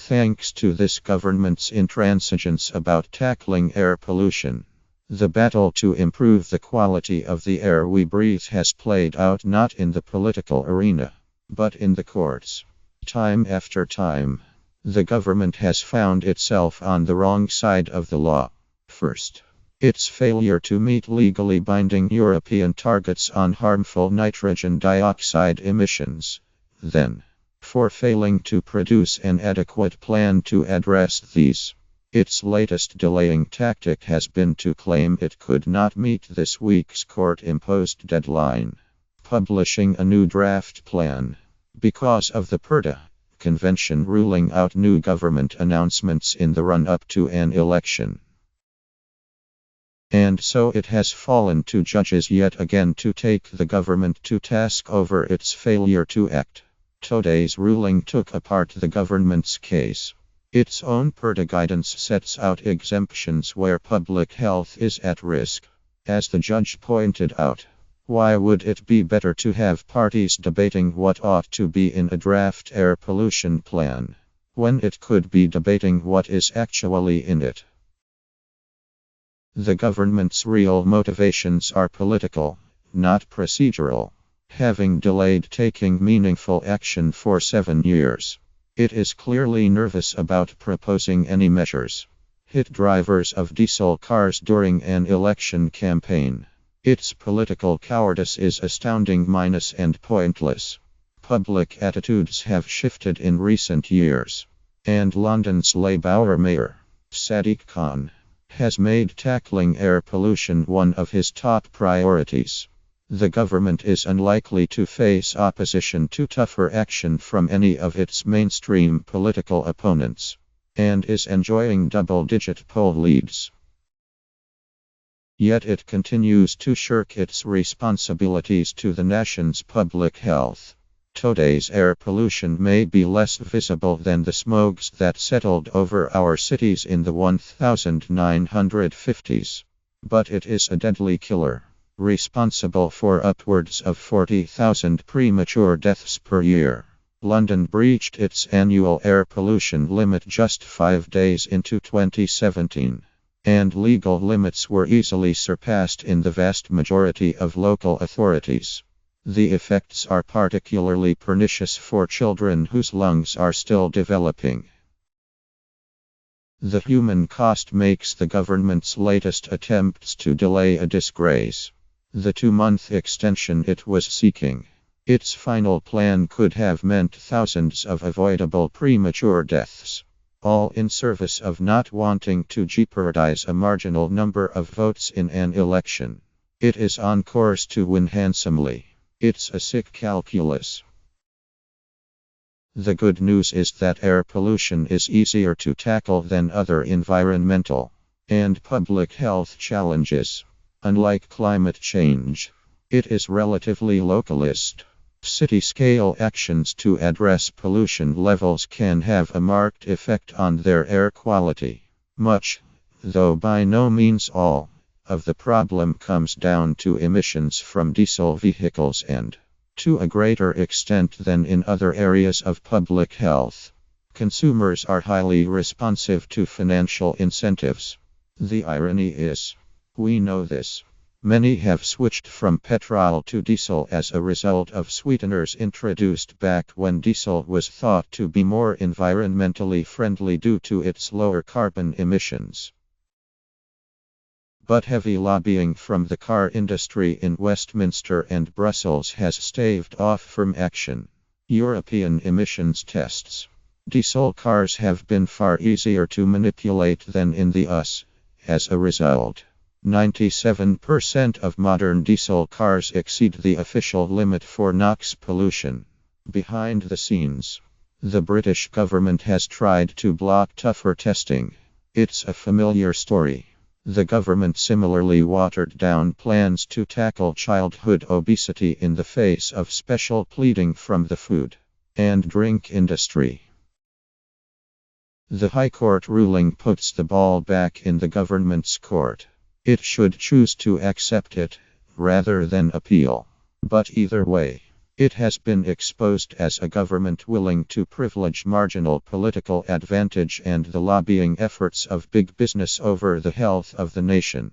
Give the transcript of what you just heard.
Thanks to this government's intransigence about tackling air pollution, the battle to improve the quality of the air we breathe has played out not in the political arena, but in the courts. Time after time, the government has found itself on the wrong side of the law. First, its failure to meet legally binding European targets on harmful nitrogen dioxide emissions. Then, for failing to produce an adequate plan to address these. Its latest delaying tactic has been to claim it could not meet this week's court-imposed deadline, publishing a new draft plan. Because of the PERDA convention ruling out new government announcements in the run-up to an election. And so it has fallen to judges yet again to take the government to task over its failure to act. Today's ruling took apart the government's case. Its own PERDA guidance sets out exemptions where public health is at risk. As the judge pointed out, why would it be better to have parties debating what ought to be in a draft air pollution plan, when it could be debating what is actually in it? The government's real motivations are political, not procedural. Having delayed taking meaningful action for 7 years, it is clearly nervous about proposing any measures. Hit drivers of diesel cars during an election campaign. Its political cowardice is astounding and pointless. Public attitudes have shifted in recent years, and London's Labour Mayor, Sadiq Khan, has made tackling air pollution one of his top priorities. The government is unlikely to face opposition to tougher action from any of its mainstream political opponents, and is enjoying double-digit poll leads. Yet it continues to shirk its responsibilities to the nation's public health. Today's air pollution may be less visible than the smogs that settled over our cities in the 1950s, but it is a deadly killer, responsible for upwards of 40,000 premature deaths per year. London breached its annual air pollution limit just 5 days into 2017, and legal limits were easily surpassed in the vast majority of local authorities. The effects are particularly pernicious for children whose lungs are still developing. The human cost makes the government's latest attempts to delay a disgrace. The 2-month extension it was seeking. Its final plan could have meant thousands of avoidable premature deaths, all in service of not wanting to jeopardize a marginal number of votes in an election. It is on course to win handsomely. It's a sick calculus. The good news is that air pollution is easier to tackle than other environmental and public health challenges. Unlike climate change, it is relatively localist. City-scale actions to address pollution levels can have a marked effect on their air quality. Much, though by no means all, of the problem comes down to emissions from diesel vehicles and, to a greater extent than in other areas of public health, consumers are highly responsive to financial incentives. The irony is, we know this. Many have switched from petrol to diesel as a result of sweeteners introduced back when diesel was thought to be more environmentally friendly due to its lower carbon emissions. But heavy lobbying from the car industry in Westminster and Brussels has staved off firm action. European emissions tests. Diesel cars have been far easier to manipulate than in the US. As a result, 97% of modern diesel cars exceed the official limit for NOx pollution. Behind the scenes, the British government has tried to block tougher testing. It's a familiar story. The government similarly watered down plans to tackle childhood obesity in the face of special pleading from the food and drink industry. The High Court ruling puts the ball back in the government's court. It should choose to accept it, rather than appeal. But either way, It has been exposed as a government willing to privilege marginal political advantage and the lobbying efforts of big business over the health of the nation.